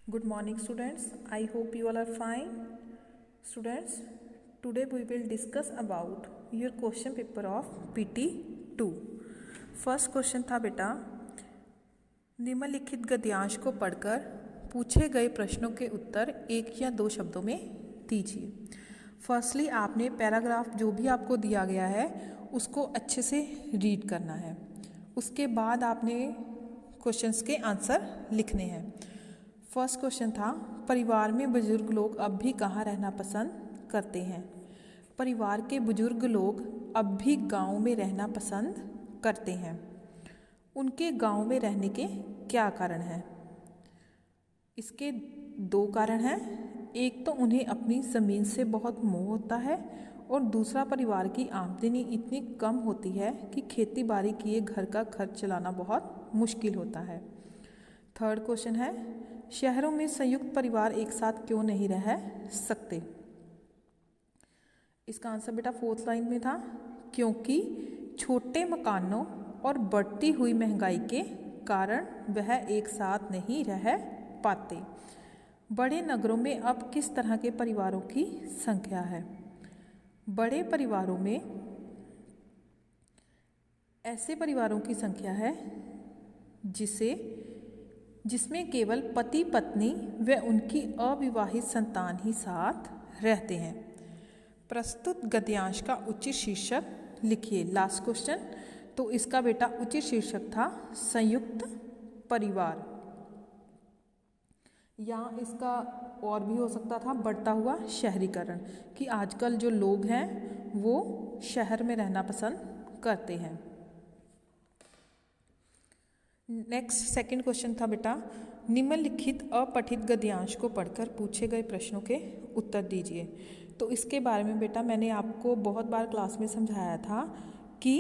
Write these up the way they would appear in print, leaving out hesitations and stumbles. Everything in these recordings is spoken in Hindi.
Good morning, students. I hope you all are fine. Students, today we will discuss about your question paper of PT 2. First question था बेटा, निम्नलिखित गद्यांश को पढ़कर पूछे गए प्रश्नों के उत्तर एक या दो शब्दों में दीजिए। फर्स्टली आपने पैराग्राफ जो भी आपको दिया गया है उसको अच्छे से रीड करना है। उसके बाद आपने क्वेश्चंस के आंसर लिखने हैं। फर्स्ट क्वेश्चन था, परिवार में बुजुर्ग लोग अब भी कहाँ रहना पसंद करते हैं? परिवार के बुजुर्ग लोग अब भी गांव में रहना पसंद करते हैं। उनके गांव में रहने के क्या कारण हैं? इसके दो कारण हैं। एक तो उन्हें अपनी ज़मीन से बहुत मोह होता है और दूसरा परिवार की आमदनी इतनी कम होती है कि खेती बाड़ी किए घर का खर्च चलाना बहुत मुश्किल होता है। थर्ड क्वेश्चन है, शहरों में संयुक्त परिवार एक साथ क्यों नहीं रह सकते? इसका आंसर बेटा फोर्थ लाइन में था, क्योंकि छोटे मकानों और बढ़ती हुई महंगाई के कारण वह एक साथ नहीं रह पाते। बड़े नगरों में अब किस तरह के परिवारों की संख्या है? बड़े परिवारों में ऐसे परिवारों की संख्या है जिसमें केवल पति पत्नी व उनकी अविवाहित संतान ही साथ रहते हैं। प्रस्तुत गद्यांश का उचित शीर्षक लिखिए। लास्ट क्वेश्चन, तो इसका बेटा उचित शीर्षक था संयुक्त परिवार, या इसका और भी हो सकता था बढ़ता हुआ शहरीकरण, कि आजकल जो लोग हैं वो शहर में रहना पसंद करते हैं। नेक्स्ट सेकंड क्वेश्चन था बेटा, निम्नलिखित अपठित गद्यांश को पढ़कर पूछे गए प्रश्नों के उत्तर दीजिए। तो इसके बारे में बेटा मैंने आपको बहुत बार क्लास में समझाया था कि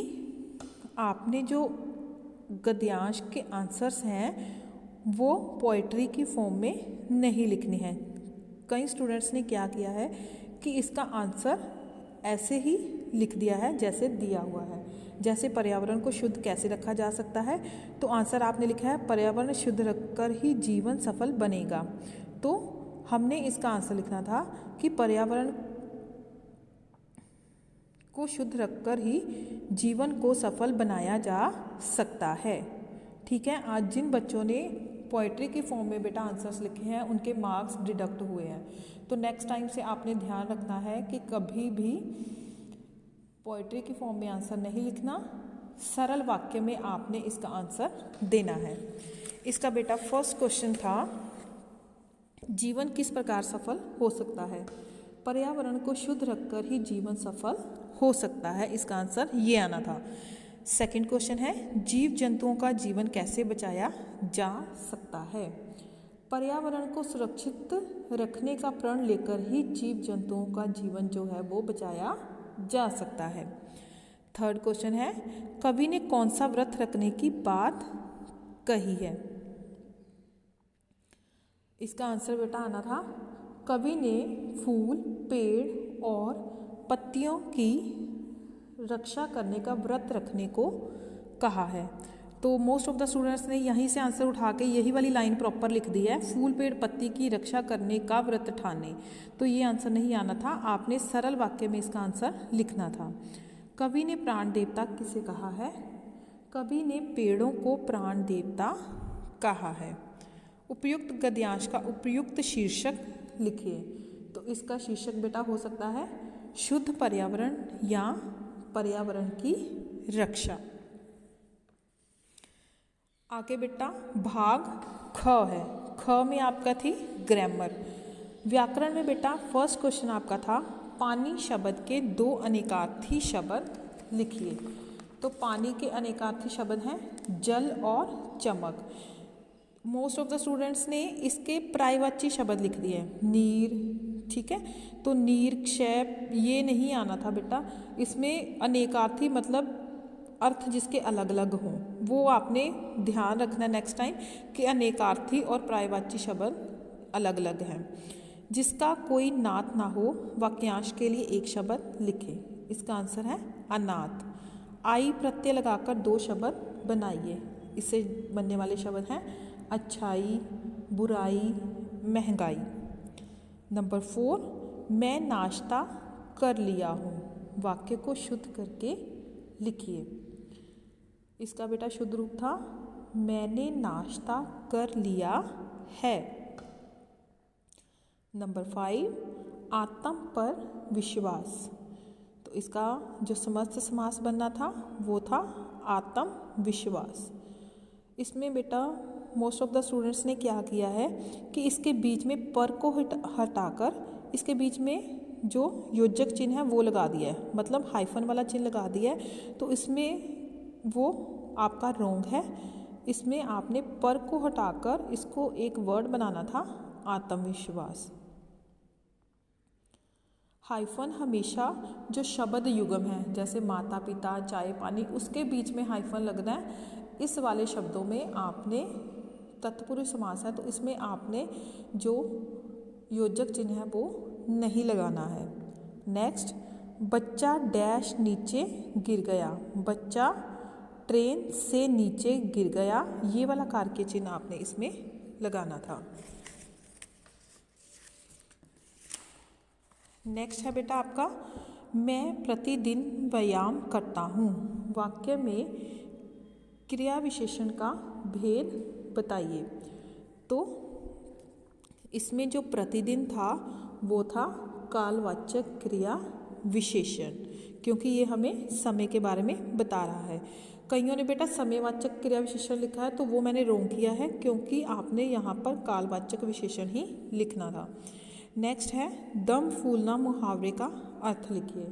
आपने जो गद्यांश के आंसर्स हैं वो पोइट्री की फॉर्म में नहीं लिखने हैं। कई स्टूडेंट्स ने क्या किया है कि इसका आंसर ऐसे ही लिख दिया है जैसे दिया हुआ है। जैसे पर्यावरण को शुद्ध कैसे रखा जा सकता है, तो आंसर आपने लिखा है पर्यावरण शुद्ध रखकर ही जीवन सफल बनेगा। तो हमने इसका आंसर लिखना था कि पर्यावरण को शुद्ध रखकर ही जीवन को सफल बनाया जा सकता है। ठीक है, आज जिन बच्चों ने पोइट्री की फॉर्म में बेटा आंसर्स लिखे हैं उनके मार्क्स डिडक्ट हुए हैं। तो नेक्स्ट टाइम से आपने ध्यान रखना है कि कभी भी पोइट्री की फॉर्म में आंसर नहीं लिखना, सरल वाक्य में आपने इसका आंसर देना है। इसका बेटा फर्स्ट क्वेश्चन था, जीवन किस प्रकार सफल हो सकता है? पर्यावरण को शुद्ध रखकर ही जीवन सफल हो सकता है। इसका आंसर ये आना था। सेकंड क्वेश्चन है, जीव जंतुओं का जीवन कैसे बचाया जा सकता है? पर्यावरण को सुरक्षित रखने का प्रण लेकर ही जीव जंतुओं का जीवन जो है वो बचाया जा सकता है। थर्ड क्वेश्चन है, कवि ने कौन सा व्रत रखने की बात कही है? इसका आंसर बेटा आना था, कवि ने फूल, पेड़ और पत्तियों की रक्षा करने का व्रत रखने को कहा है। तो मोस्ट ऑफ द स्टूडेंट्स ने यहीं से आंसर उठा के यही वाली लाइन प्रॉपर लिख दी है, फूल पेड़ पत्ती की रक्षा करने का व्रत ठाने। तो ये आंसर नहीं आना था, आपने सरल वाक्य में इसका आंसर लिखना था। कवि ने प्राण देवता किसे कहा है? कवि ने पेड़ों को प्राण देवता कहा है। उपयुक्त गद्यांश का उपयुक्त शीर्षक लिखिए। तो इसका शीर्षक बेटा हो सकता है शुद्ध पर्यावरण या पर्यावरण की रक्षा। आगे बेटा भाग ख है। ख में आपका थी ग्रामर। व्याकरण में बेटा फर्स्ट क्वेश्चन आपका था, पानी शब्द के दो अनेकार्थी शब्द लिखिए। तो पानी के अनेकार्थी शब्द हैं जल और चमक। मोस्ट ऑफ द स्टूडेंट्स ने इसके पर्यायवाची शब्द लिख दिए, नीर। ठीक है, तो नीर, क्षैप ये नहीं आना था बेटा। इसमें अनेकार्थी मतलब अर्थ जिसके अलग अलग हों, वो आपने ध्यान रखना नेक्स्ट टाइम कि अनेकार्थी और पर्यायवाची शब्द अलग अलग हैं। जिसका कोई नात ना हो, वाक्यांश के लिए एक शब्द लिखे। इसका आंसर है अनाथ। आई प्रत्यय लगाकर दो शब्द बनाइए। इससे बनने वाले शब्द हैं अच्छाई, बुराई, महंगाई। नंबर 4, मैं नाश्ता कर लिया हूँ। वाक्य को शुद्ध करके लिखिए। इसका बेटा शुद्ध रूप था मैंने नाश्ता कर लिया है। नंबर 5, आत्म पर विश्वास। तो इसका जो समस्त समास बनना था वो था आत्म विश्वास। इसमें बेटा मोस्ट ऑफ द स्टूडेंट्स ने क्या किया है कि इसके बीच में पर को हटाकर इसके बीच में जो योजक चिन्ह है वो लगा दिया है, मतलब हाइफन वाला चिन्ह लगा दिया है। तो इसमें वो आपका रॉन्ग है। इसमें आपने पर को हटाकर इसको एक वर्ड बनाना था आत्मविश्वास। हाइफन हमेशा जो शब्द युग्म है जैसे माता पिता चाय पानी उसके बीच में हाइफन लगना है। इस वाले शब्दों में आपने तत्पुरुष समास है तो इसमें आपने जो योजक चिन्ह है वो नहीं लगाना है। नेक्स्ट, बच्चा डैश नीचे गिर गया। बच्चा ट्रेन से नीचे गिर गया, ये वाला कार्य चिन्ह आपने इसमें लगाना था। नेक्स्ट है बेटा आपका मैं प्रतिदिन व्यायाम करता हूँ। वाक्य में क्रिया विशेषण का भेद बताइए। तो इसमें जो प्रतिदिन था वो था कालवाचक क्रिया विशेषण, क्योंकि ये हमें समय के बारे में बता रहा है। कईयों ने बेटा समयवाचक क्रिया विशेषण लिखा है तो वो मैंने रोंग किया है, क्योंकि आपने यहाँ पर कालवाचक विशेषण ही लिखना था। नेक्स्ट है दम फूलना मुहावरे का अर्थ लिखिए।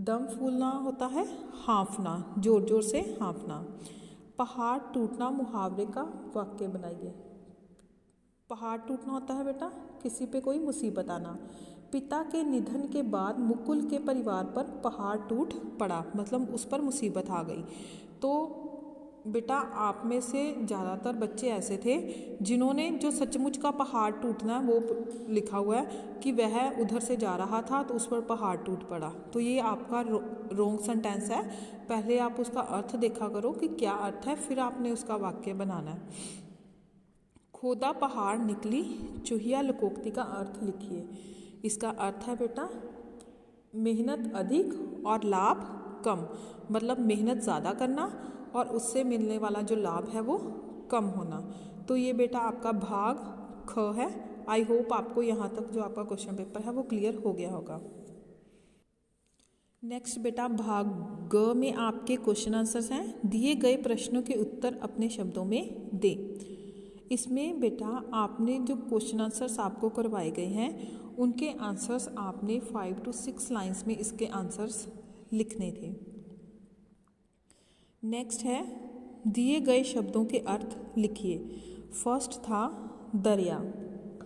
दम फूलना होता है हाँफना, जोर जोर से हाँफना। पहाड़ टूटना मुहावरे का वाक्य बनाइए। पहाड़ टूटना होता है बेटा किसी पे कोई मुसीबत आना। पिता के निधन के बाद मुकुल के परिवार पर पहाड़ टूट पड़ा, मतलब उस पर मुसीबत आ गई। तो बेटा आप में से ज़्यादातर बच्चे ऐसे थे जिन्होंने जो सचमुच का पहाड़ टूटना वो लिखा हुआ है कि वह उधर से जा रहा था तो उस पर पहाड़ टूट पड़ा। तो ये आपका रॉन्ग सेंटेंस है। पहले आप उसका अर्थ देखा करो कि क्या अर्थ है, फिर आपने उसका वाक्य बनाना है। खोदा पहाड़ निकली चूहिया लोकोक्ति का अर्थ लिखिए। इसका अर्थ है बेटा मेहनत अधिक और लाभ कम, मतलब मेहनत ज़्यादा करना और उससे मिलने वाला जो लाभ है वो कम होना। तो ये बेटा आपका भाग ख है। आई होप आपको यहाँ तक जो आपका क्वेश्चन पेपर है वो क्लियर हो गया होगा। नेक्स्ट बेटा भाग ग में आपके क्वेश्चन आंसर्स हैं। दिए गए प्रश्नों के उत्तर अपने शब्दों में दें। इसमें बेटा आपने जो क्वेश्चन आंसर्स आपको करवाए गए हैं उनके आंसर्स आपने 5 to 6 लाइंस में इसके आंसर्स लिखने थे। नेक्स्ट है दिए गए शब्दों के अर्थ लिखिए। फर्स्ट था दरिया।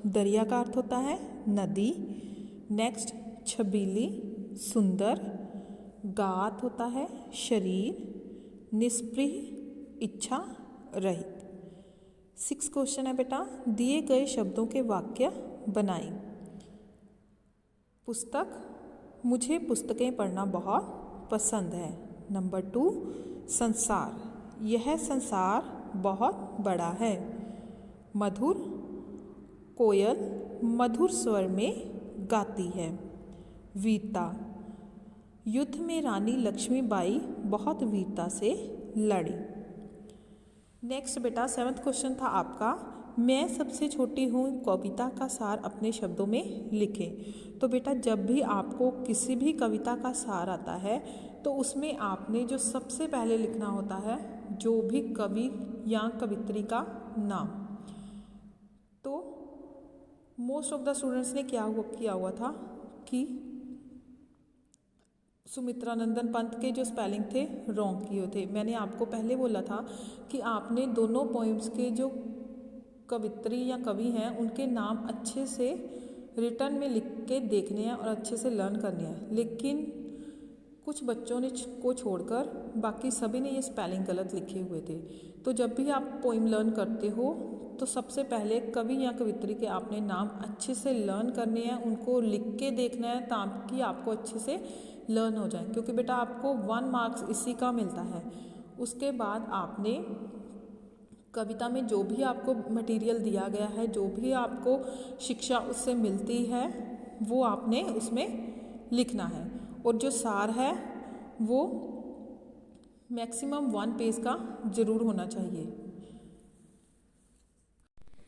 दरिया का अर्थ होता है नदी। नेक्स्ट छबीली सुंदर। गात होता है शरीर। निष्प्रिय इच्छा रहित। 6 क्वेश्चन है बेटा दिए गए शब्दों के वाक्य बनाएं। पुस्तक मुझे पुस्तकें पढ़ना बहुत पसंद है। नंबर 2 संसार यह संसार बहुत बड़ा है। मधुर कोयल मधुर स्वर में गाती है। वीरता युद्ध में रानी लक्ष्मीबाई बहुत वीरता से लड़ी। नेक्स्ट बेटा 7th क्वेश्चन था आपका मैं सबसे छोटी हूँ कविता का सार अपने शब्दों में लिखें। तो बेटा जब भी आपको किसी भी कविता का सार आता है तो उसमें आपने जो सबसे पहले लिखना होता है जो भी कवि या कवित्री का नाम। तो मोस्ट ऑफ द स्टूडेंट्स ने क्या किया हुआ था कि सुमित्रा नंदन पंत के जो स्पेलिंग थे रॉन्ग किए थे। मैंने आपको पहले बोला था कि आपने दोनों पोइम्स के जो कवित्री या कवि हैं उनके नाम अच्छे से रिटर्न में लिख के देखने हैं और अच्छे से लर्न करने हैं, लेकिन कुछ बच्चों ने को छोड़कर बाकी सभी ने ये स्पेलिंग गलत लिखे हुए थे। तो जब भी आप पोइम लर्न करते हो तो सबसे पहले कवि या कवित्री के आपने नाम अच्छे से लर्न करने हैं, उनको लिख के देखना है ताकि आपको अच्छे से लर्न हो जाए, क्योंकि बेटा आपको 1 मार्क्स इसी का मिलता है। उसके बाद आपने कविता में जो भी आपको मटेरियल दिया गया है, जो भी आपको शिक्षा उससे मिलती है, वो आपने उसमें लिखना है। और जो सार है वो मैक्सिमम 1 पेज का ज़रूर होना चाहिए।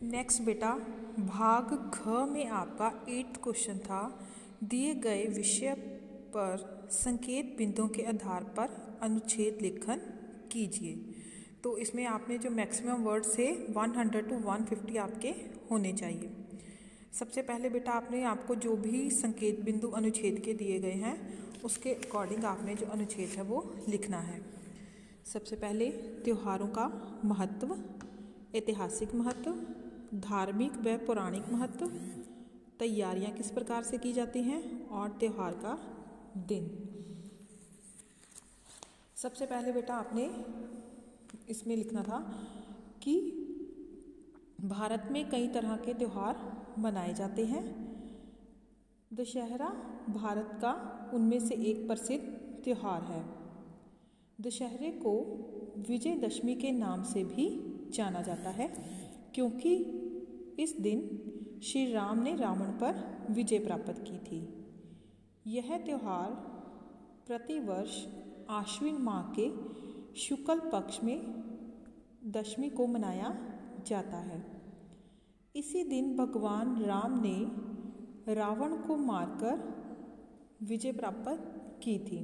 नेक्स्ट बेटा, भाग घ में आपका 8th क्वेश्चन था, दिए गए विषय पर संकेत बिंदुओं के आधार पर अनुच्छेद लेखन कीजिए। तो इसमें आपने जो मैक्सिमम वर्ड से 100 to 150 आपके होने चाहिए। सबसे पहले बेटा आपको जो भी संकेत बिंदु अनुच्छेद के दिए गए हैं उसके अकॉर्डिंग आपने जो अनुच्छेद है वो लिखना है। सबसे पहले त्योहारों का महत्व, ऐतिहासिक महत्व, धार्मिक व पौराणिक महत्व, तैयारियां किस प्रकार से की जाती हैं और त्योहार का दिन। सबसे पहले बेटा आपने इसमें लिखना था कि भारत में कई तरह के त्यौहार मनाए जाते हैं। दशहरा भारत का उनमें से एक प्रसिद्ध त्यौहार है। दशहरे को विजयदशमी के नाम से भी जाना जाता है क्योंकि इस दिन श्री राम ने रावण पर विजय प्राप्त की थी। यह त्यौहार प्रतिवर्ष आश्विन माह के शुक्ल पक्ष में दशमी को मनाया जाता है। इसी दिन भगवान राम ने रावण को मारकर विजय प्राप्त की थी।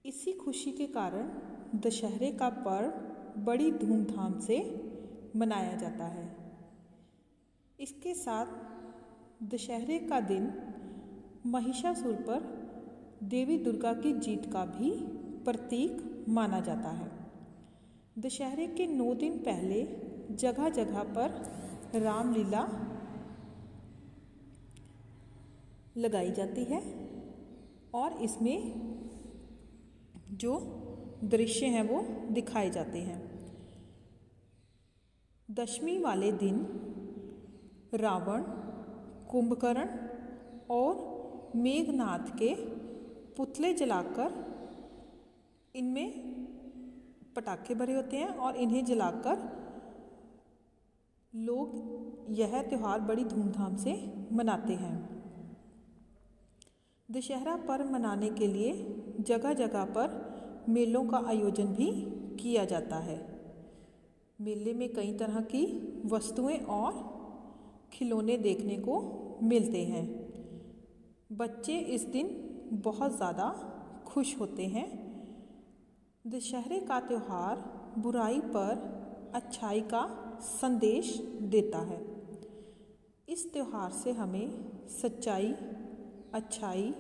इसी खुशी के कारण दशहरे का पर्व बड़ी धूमधाम से मनाया जाता है। इसके साथ दशहरे का दिन महिषासुर पर देवी दुर्गा की जीत का भी प्रतीक माना जाता है। दशहरे के 9 दिन पहले जगह जगह पर रामलीला लगाई जाती है और इसमें जो दृश्य हैं वो दिखाए जाते हैं। दशमी वाले दिन रावण, कुंभकर्ण और मेघनाथ के पुतले जलाकर इनमें पटाखे भरे होते हैं और इन्हें जलाकर लोग यह त्यौहार बड़ी धूमधाम से मनाते हैं। दशहरा पर्व मनाने के लिए जगह जगह पर मेलों का आयोजन भी किया जाता है। मेले में कई तरह की वस्तुएं और खिलौने देखने को मिलते हैं। बच्चे इस दिन बहुत ज़्यादा खुश होते हैं। दशहरे का त्यौहार बुराई पर अच्छाई का संदेश देता है। इस त्यौहार से हमें सच्चाई, अच्छाई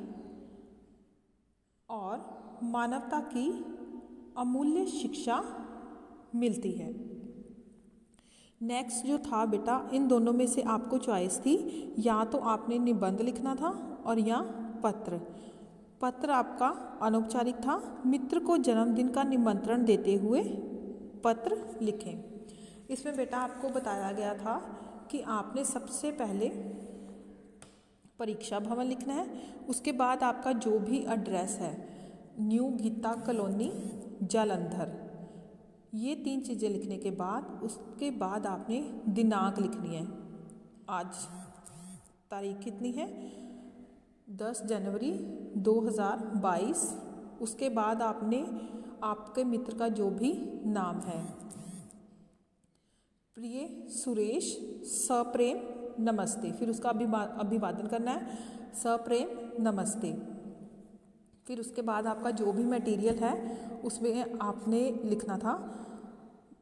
और मानवता की अमूल्य शिक्षा मिलती है। नेक्स्ट जो था बेटा, इन दोनों में से आपको चॉइस थी, या तो आपने निबंध लिखना था और या पत्र। पत्र आपका अनौपचारिक था। मित्र को जन्मदिन का निमंत्रण देते हुए पत्र लिखें। इसमें बेटा आपको बताया गया था कि आपने सबसे पहले परीक्षा भवन लिखना है, उसके बाद आपका जो भी एड्रेस है, न्यू गीता कॉलोनी जालंधर, ये 3 चीज़ें लिखने के बाद उसके बाद आपने दिनांक लिखनी है। आज तारीख कितनी है? 10 जनवरी 2022। उसके बाद आपने आपके मित्र का जो भी नाम है, प्रिय सुरेश, सप्रेम नमस्ते, फिर उसका अभिवादन करना है, सप्रेम नमस्ते। फिर उसके बाद आपका जो भी मटेरियल है उसमें आपने लिखना था,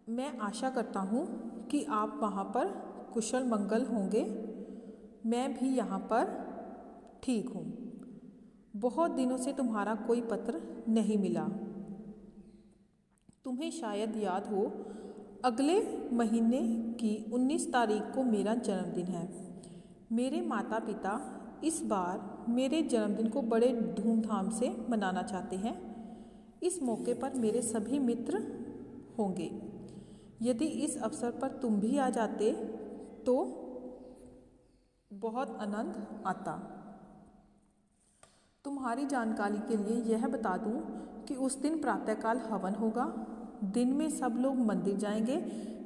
मैं आशा करता हूँ कि आप वहाँ पर कुशल मंगल होंगे, मैं भी यहाँ पर ठीक हूँ। बहुत दिनों से तुम्हारा कोई पत्र नहीं मिला। तुम्हें शायद याद हो, अगले महीने की 19 तारीख को मेरा जन्मदिन है। मेरे माता पिता इस बार मेरे जन्मदिन को बड़े धूमधाम से मनाना चाहते हैं। इस मौके पर मेरे सभी मित्र होंगे। यदि इस अवसर पर तुम भी आ जाते तो बहुत आनंद आता। तुम्हारी जानकारी के लिए यह बता दूं कि उस दिन प्रातःकाल हवन होगा। दिन में सब लोग मंदिर जाएंगे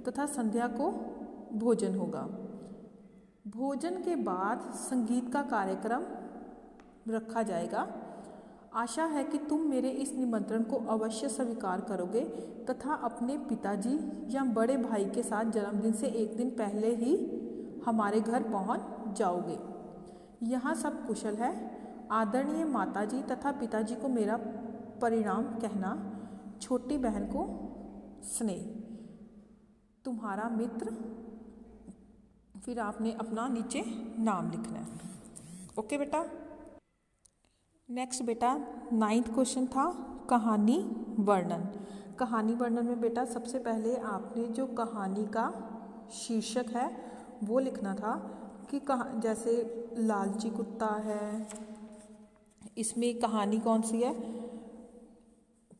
तथा संध्या को भोजन होगा। भोजन के बाद संगीत का कार्यक्रम रखा जाएगा। आशा है कि तुम मेरे इस निमंत्रण को अवश्य स्वीकार करोगे तथा अपने पिताजी या बड़े भाई के साथ जन्मदिन से एक दिन पहले ही हमारे घर पहुंच जाओगे। यहाँ सब कुशल है। आदरणीय माताजी तथा पिताजी को मेरा परिणाम कहना। छोटी बहन को स्नेह। तुम्हारा मित्र। फिर आपने अपना नीचे नाम लिखना है। ओके बेटा। नेक्स्ट बेटा 9th क्वेश्चन था कहानी वर्णन। कहानी वर्णन में बेटा सबसे पहले आपने जो कहानी का शीर्षक है वो लिखना था कि जैसे लालची कुत्ता है, इसमें कहानी कौन सी है,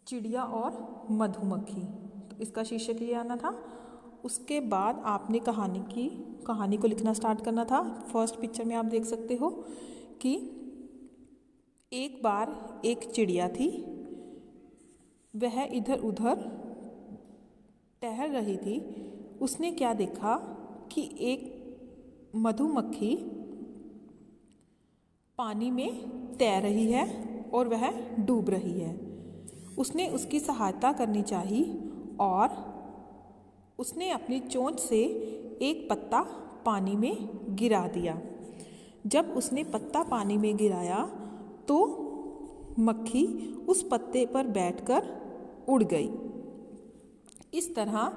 चिड़िया और मधुमक्खी, तो इसका शीर्षक ये आना था। उसके बाद आपने कहानी को लिखना स्टार्ट करना था। फर्स्ट पिक्चर में आप देख सकते हो कि एक बार एक चिड़िया थी, वह इधर उधर टहल रही थी। उसने क्या देखा कि एक मधुमक्खी पानी में तैर रही है और वह डूब रही है। उसने उसकी सहायता करनी चाहिए और उसने अपनी चोंच से एक पत्ता पानी में गिरा दिया। जब उसने पत्ता पानी में गिराया तो मक्खी उस पत्ते पर बैठकर उड़ गई। इस तरह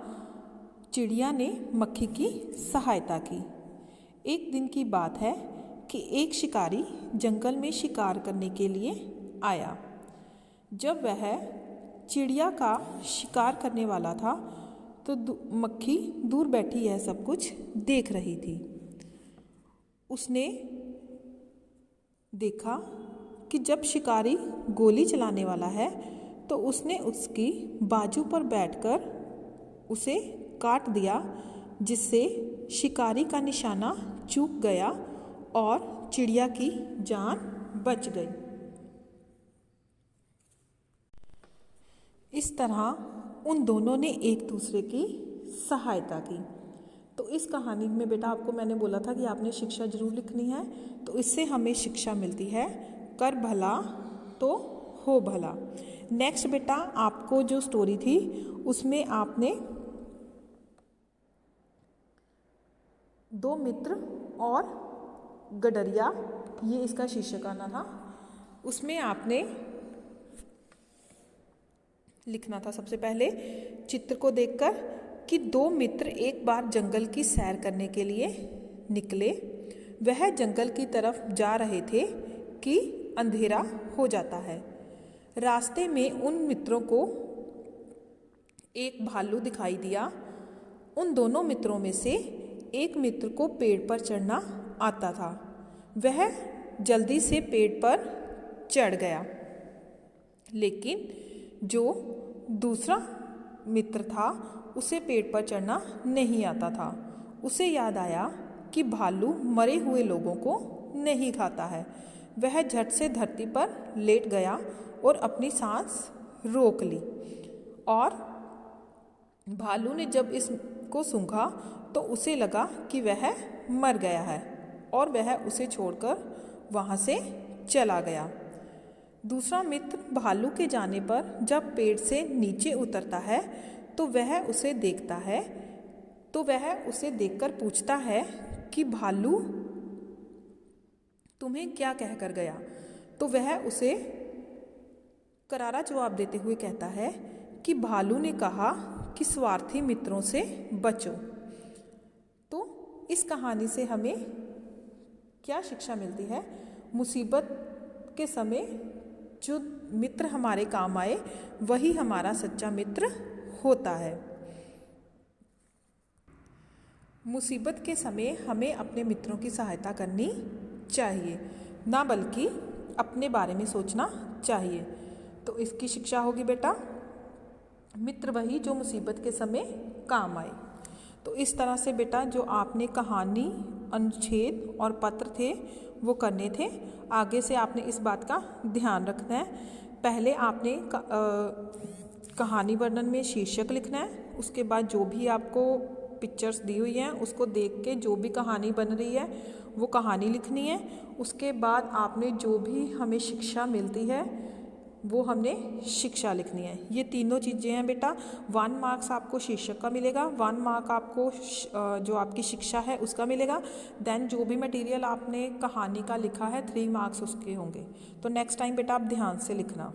चिड़िया ने मक्खी की सहायता की। एक दिन की बात है कि एक शिकारी जंगल में शिकार करने के लिए आया। जब वह चिड़िया का शिकार करने वाला था तो मक्खी दूर बैठी यह सब कुछ देख रही थी। उसने देखा कि जब शिकारी गोली चलाने वाला है तो उसने उसकी बाजू पर बैठकर उसे काट दिया, जिससे शिकारी का निशाना चूक गया और चिड़िया की जान बच गई। इस तरह उन दोनों ने एक दूसरे की सहायता की। तो इस कहानी में बेटा आपको मैंने बोला था कि आपने शिक्षा जरूर लिखनी है। तो इससे हमें शिक्षा मिलती है कर भला तो हो भला। नेक्स्ट बेटा आपको जो स्टोरी थी उसमें आपने दो मित्र और गडरिया, ये इसका शीर्षक आना था। उसमें आपने लिखना था सबसे पहले चित्र को देखकर कि दो मित्र एक बार जंगल की सैर करने के लिए निकले। वह जंगल की तरफ जा रहे थे कि अंधेरा हो जाता है। रास्ते में उन मित्रों को एक भालू दिखाई दिया। उन दोनों मित्रों में से एक मित्र को पेड़ पर चढ़ना आता था। वह जल्दी से पेड़ पर चढ़ गया, लेकिन जो दूसरा मित्र था उसे पेड़ पर चढ़ना नहीं आता था। उसे याद आया कि भालू मरे हुए लोगों को नहीं खाता है। वह झट से धरती पर लेट गया और अपनी सांस रोक ली। और भालू ने जब इसको सूंघा तो उसे लगा कि वह मर गया है और वह उसे छोड़कर वहाँ से चला गया। दूसरा मित्र भालू के जाने पर जब पेड़ से नीचे उतरता है तो वह उसे देखता है, तो वह उसे देखकर पूछता है कि भालू तुम्हें क्या कहकर गया। तो वह उसे करारा जवाब देते हुए कहता है कि भालू ने कहा कि स्वार्थी मित्रों से बचो। तो इस कहानी से हमें क्या शिक्षा मिलती है? मुसीबत के समय जो मित्र हमारे काम आए वही हमारा सच्चा मित्र होता है। मुसीबत के समय हमें अपने मित्रों की सहायता करनी चाहिए, ना बल्कि अपने बारे में सोचना चाहिए। तो इसकी शिक्षा होगी बेटा, मित्र वही जो मुसीबत के समय काम आए। तो इस तरह से बेटा जो आपने कहानी, अनुच्छेद और पत्र थे वो करने थे। आगे से आपने इस बात का ध्यान रखना है। पहले आपने कहानी वर्णन में शीर्षक लिखना है, उसके बाद जो भी आपको पिक्चर्स दी हुई हैं उसको देख के जो भी कहानी बन रही है वो कहानी लिखनी है। उसके बाद आपने जो भी हमें शिक्षा मिलती है वो हमने शिक्षा लिखनी है। ये तीनों चीज़ें हैं बेटा। 1 मार्क्स आपको शीर्षक का मिलेगा, 1 मार्क आपको जो आपकी शिक्षा है उसका मिलेगा, देन जो भी मटेरियल आपने कहानी का लिखा है 3 मार्क्स उसके होंगे। तो नेक्स्ट टाइम बेटा आप ध्यान से लिखना।